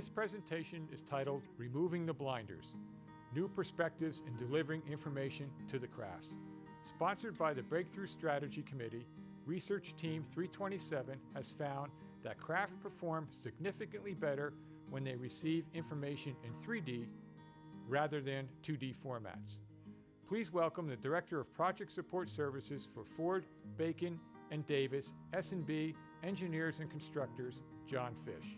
This presentation is titled Removing the Blinders, New Perspectives in Delivering Information to the Crafts. Sponsored by the Breakthrough Strategy Committee, Research Team 327 has found that craft perform significantly better when they receive information in 3D rather than 2D formats. Please welcome the Director of Project Support Services for Ford, Bacon, and Davis, S B Engineers and Constructors, John Fish.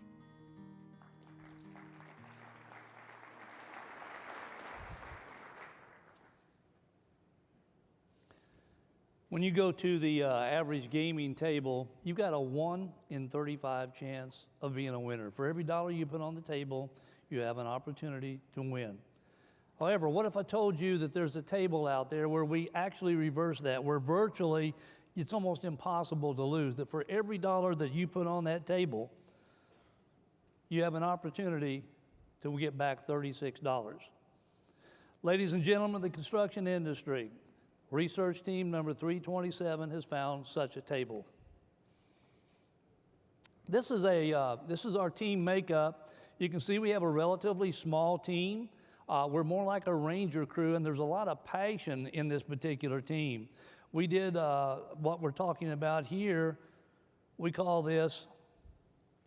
When you go to the average gaming table, you've got a 1 in 35 chance of being a winner. For every dollar you put on the table, you have an opportunity to win. However, what if I told you that there's a table out there where we actually reverse that, where virtually it's almost impossible to lose, that for every dollar that you put on that table, you have an opportunity to get back $36. Ladies and gentlemen of the construction industry, Research Team number 327 has found such a table. This is our team makeup. You can see we have a relatively small team. We're more like a ranger crew, and there's a lot of passion in this particular team. We did what we're talking about here. We call this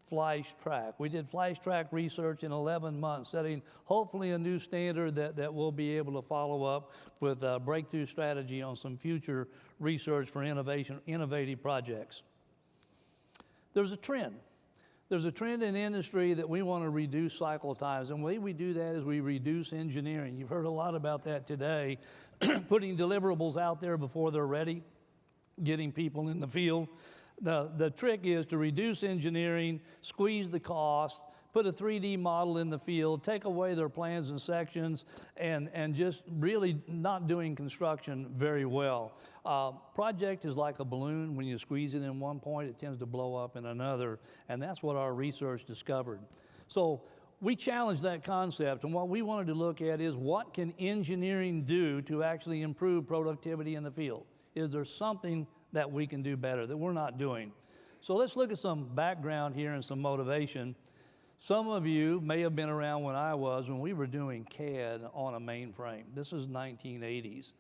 Fleisch Track. We did Fleisch Track research in 11 months, setting hopefully a new standard that we'll be able to follow up with a breakthrough strategy on some future research for innovative projects. There's a trend. There's a trend in industry that we want to reduce cycle times, and the way we do that is we reduce engineering. You've heard a lot about that today, putting deliverables out there before they're ready, getting people in the field. The trick is to reduce engineering, squeeze the cost, put a 3D model in the field, take away their plans and sections, and just really not doing construction very well. Project is like a balloon. When you squeeze it in one point, it tends to blow up in another, and that's what our research discovered. So we challenged that concept, and what we wanted to look at is what can engineering do to actually improve productivity in the field? Is there something that we can do better, that we're not doing? So let's look at some background here and some motivation. Some of you may have been around when we were doing CAD on a mainframe. This is 1980s.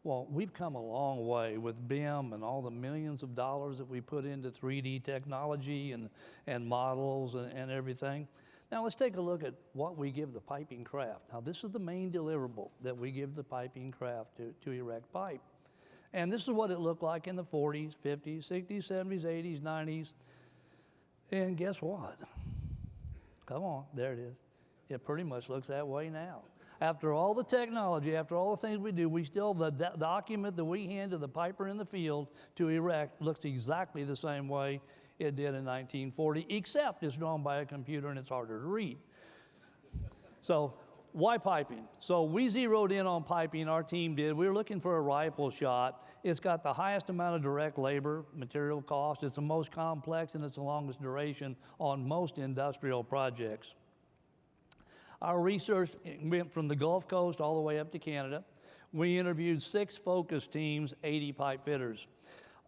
Well, we've come a long way with BIM and all the millions of dollars that we put into 3D technology and models and everything. Now let's take a look at what we give the piping craft. Now this is the main deliverable that we give the piping craft to erect pipe. And this is what it looked like in the 40s, 50s, 60s, 70s, 80s, 90s. And guess what? Come on, there it is. It pretty much looks that way now. After all the technology, after all the things we do, the document that we hand to the piper in the field to erect looks exactly the same way it did in 1940, except it's drawn by a computer and it's harder to read. So why piping? So we zeroed in on piping, our team did. We were looking for a rifle shot. It's got the highest amount of direct labor, material cost. It's the most complex and it's the longest duration on most industrial projects. Our research went from the Gulf Coast all the way up to Canada. We interviewed 6 focus teams, 80 pipe fitters.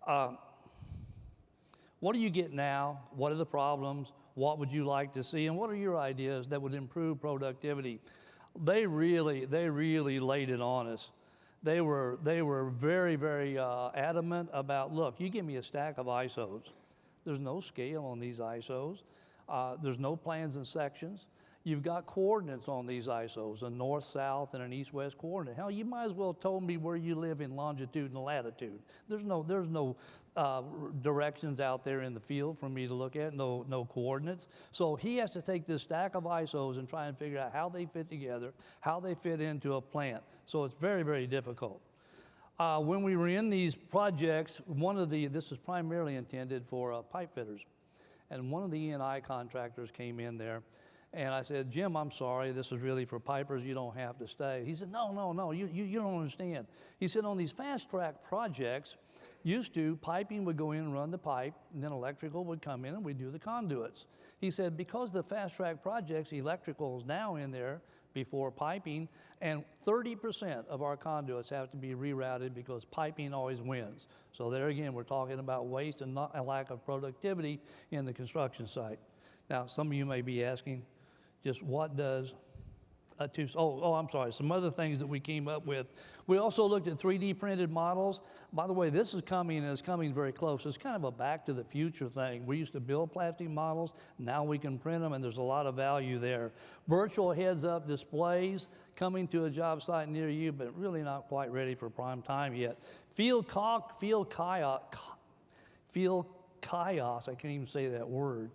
What do you get now? What are the problems? What would you like to see? And what are your ideas that would improve productivity? They really laid it on us. They were very, very adamant about, look, you give me a stack of ISOs. There's no scale on these ISOs. There's no plans and sections. You've got coordinates on these ISOs, a north-south and an east-west coordinate. Hell, you might as well have told me where you live in longitude and latitude. There's no directions out there in the field for me to look at, no coordinates. So he has to take this stack of ISOs and try and figure out how they fit together, how they fit into a plant. So it's very, very difficult. When we were in these projects, this is primarily intended for pipe fitters. And one of the E&I contractors came in there, and I said, Jim, I'm sorry, this is really for pipers, you don't have to stay. He said, no, you don't understand. He said, on these fast track projects, used to, piping would go in and run the pipe, and then electrical would come in and we'd do the conduits. He said, because the fast track projects, electrical is now in there before piping, and 30% of our conduits have to be rerouted because piping always wins. So there again, we're talking about waste and not a lack of productivity in the construction site. Now, some of you may be asking, just what does I'm sorry, some other things that we came up with. We also looked at 3D printed models. By the way, this is coming, and it's coming very close. It's kind of a back to the future thing. We used to build plastic models. Now we can print them, and there's a lot of value there. Virtual heads-up displays coming to a job site near you, but really not quite ready for prime time yet. Field Chaos, I can't even say that word.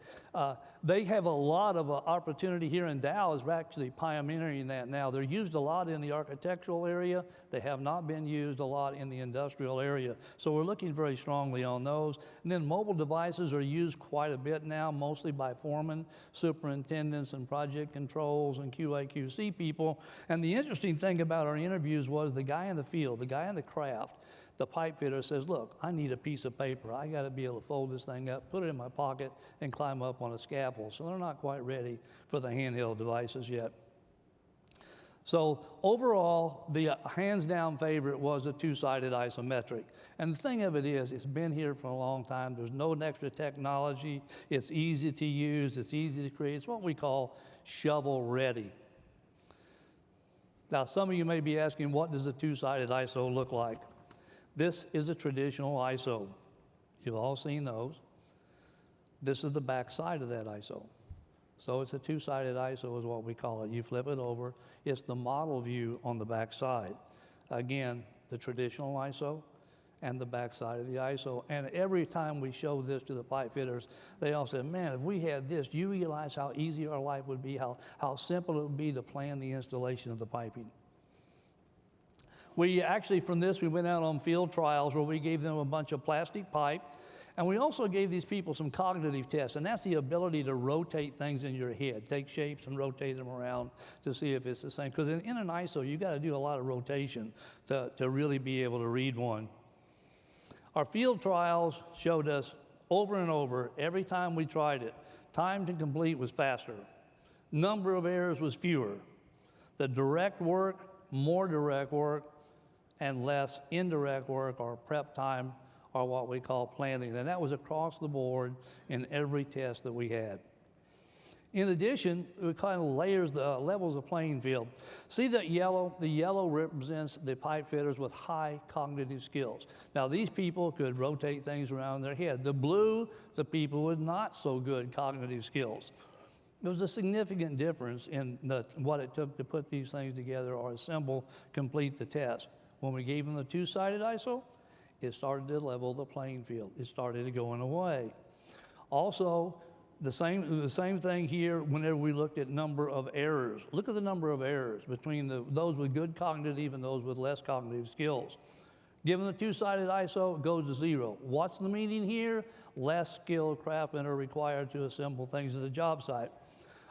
They have a lot of opportunity here, and Dow is actually pioneering that now. They're used a lot in the architectural area. They have not been used a lot in the industrial area. So we're looking very strongly on those. And then mobile devices are used quite a bit now, mostly by foremen, superintendents, and project controls, and QA/QC people. And the interesting thing about our interviews was the guy in the field, the guy in the craft, the pipe fitter says, look, I need a piece of paper. I got to be able to fold this thing up, put it in my pocket, and climb up on a scaffold. So they're not quite ready for the handheld devices yet. So overall, the hands-down favorite was a two-sided isometric. And the thing of it is, it's been here for a long time. There's no extra technology. It's easy to use. It's easy to create. It's what we call shovel-ready. Now, some of you may be asking, what does a two-sided ISO look like? This is a traditional ISO. You've all seen those. This is the back side of that ISO. So it's a two-sided ISO is what we call it. You flip it over. It's the model view on the back side. Again, the traditional ISO and the back side of the ISO. And every time we show this to the pipe fitters, they all said, man, if we had this, do you realize how easy our life would be, how simple it would be to plan the installation of the piping? We actually, from this, we went out on field trials where we gave them a bunch of plastic pipe, and we also gave these people some cognitive tests, and that's the ability to rotate things in your head, take shapes and rotate them around to see if it's the same. Because in an ISO, you got to do a lot of rotation to really be able to read one. Our field trials showed us over and over, every time we tried it, time to complete was faster. Number of errors was fewer. The direct work, more direct work, and less indirect work or prep time or what we call planning. And that was across the board in every test that we had. In addition, it kind of layers the levels of playing field. See that yellow? The yellow represents the pipe fitters with high cognitive skills. Now, these people could rotate things around their head. The blue, the people with not so good cognitive skills. There was a significant difference in what it took to put these things together or assemble, complete the test. When we gave them the two-sided ISO, it started to level the playing field. It started going away. Also, the same thing here whenever we looked at number of errors. Look at the number of errors between those with good cognitive and those with less cognitive skills. Given the two-sided ISO, it goes to 0. What's the meaning here? Less skilled craftsmen are required to assemble things at a job site.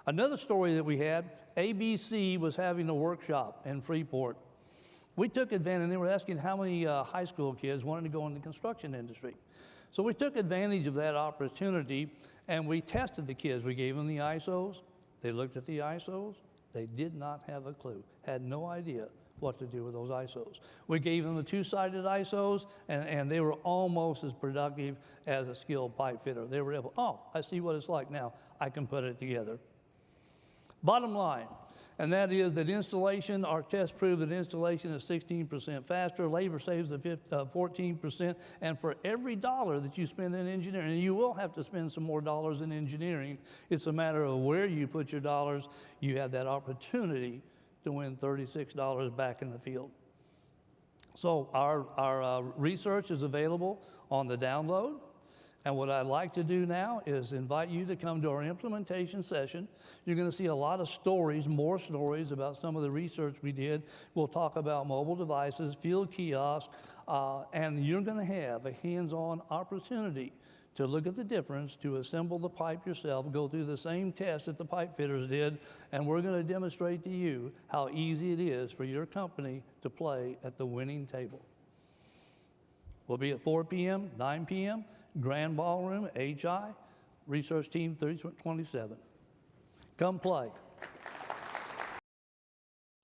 Another story that we had, ABC was having a workshop in Freeport. We took advantage, and they were asking how many high school kids wanted to go in the construction industry. So we took advantage of that opportunity, and we tested the kids. We gave them the ISOs. They looked at the ISOs. They did not have a clue, had no idea what to do with those ISOs. We gave them the two-sided ISOs, and they were almost as productive as a skilled pipe fitter. They were able, oh, I see what it's like now. I can put it together. Bottom line, and that is that installation, our tests prove that installation is 16% faster, labor saves 14%, and for every dollar that you spend in engineering, and you will have to spend some more dollars in engineering, it's a matter of where you put your dollars, you have that opportunity to win $36 back in the field. So our research is available on the download. And what I'd like to do now is invite you to come to our implementation session. You're going to see a lot of stories, more stories about some of the research we did. We'll talk about mobile devices, field kiosks, and you're going to have a hands-on opportunity to look at the difference, to assemble the pipe yourself, go through the same test that the pipe fitters did, and we're going to demonstrate to you how easy it is for your company to play at the winning table. We'll be at 4 p.m., 9 p.m., Grand Ballroom, HI, Research Team 327. Come play.